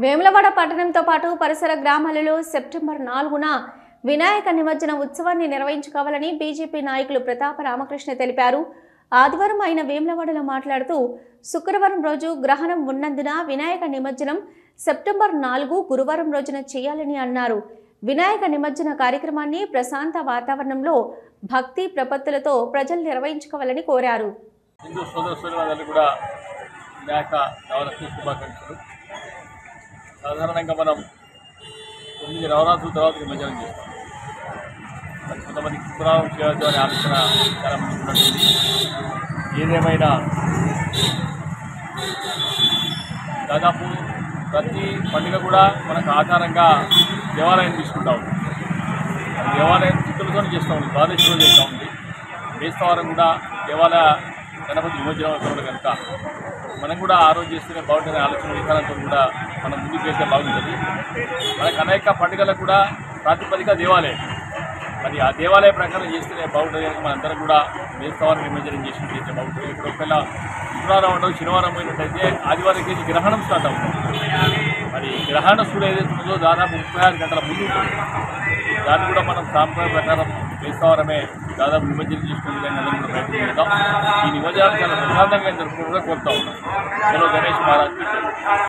వేములవాడ పట్టణంతో పాటు పరిసర గ్రామాలలో సెప్టెంబర్ 4న వినాయక నిమజ్జన ఉత్సవాన్ని నిర్వహించుకోవాలని బీజేపీ నాయకులు ప్రతాప రామకృష్ణ తెలిపారు. ఆదివారం ఆయన వేములవాడలో మాట్లాడుతూ శుక్రవారం రోజు గ్రహణం ఉన్నందున వినాయక నిమజ్జనం సెప్టెంబర్ 4 గురువారం రోజున చేయాలని అన్నారు. వినాయక నిమజ్జన కార్యక్రమాన్ని ప్రశాంత వాతావరణంలో భక్తి ప్రపత్తులతో ప్రజలు నిర్వహించుకోవాలని కోరారు. హిందూ సోదరులందరికీ కూడా వినాయక నవరాత్రి శుభాకాంక్షలు. సాధారణంగా మనం 9 నవరాత్రుల తర్వాత నిమజ్జనం చేస్తాం. కొంతమంది శుక్రవారం చేయవచ్చు అనే ఆలోచన చాలా మంది ఉన్నట్టుంది. ఏదేమైనా దాదాపు ప్రతి పండుగ కూడా మనకు ఆధారంగా దేవాలయం తీసుకుంటా ఉంది. దేవాలయం చిత్తులతో చేస్తూ ఉంది. ద్వాదశి రోజు చేస్తూ ఉంది. బేస్తవారం కూడా దేవాలయ గణపతి నిమజ్జనం అవుతుంది కనుక మనం కూడా ఆ రోజు చేస్తేనే బాగుంటుంది ఆలోచన విధానంతో కూడా మనం ముందుకు వెళ్తే బాగుంటుంది. మనకు అనేక పండుగలకు కూడా ప్రాతిపదిక దేవాలయం. మరి ఆ దేవాలయ ప్రకారం చేస్తేనే బాగుంటుంది కనుక మనందరం కూడా బేస్తవారం నిమజ్జనం చేస్తే బాగుంటుంది. ఇప్పుడు ఒకవేళ శుక్రవారం ఉండవు శనివారం పోయినట్టయితే ఆదివారికి గ్రహణం స్టార్ట్ అవుతుంది. మరి గ్రహణ సూర్యుడు ఏదైతే ఉందో దాదాపు 36 గంటల ముందు ఉంటుంది. దాన్ని కూడా మనం సాంప్రదాయ ప్రకారం బేస్తవారమే దాదాపు నిమజ్జనం చేసుకునే విధంగా అందరం కూడా ప్రయత్నం చేద్దాం. ఈ నిమజ్జనాలు చాలా ప్రశాంతంగా జరుపుకుంటూ కోరుతా ఉన్నాం. చలో గణేష్ మహారాజ్.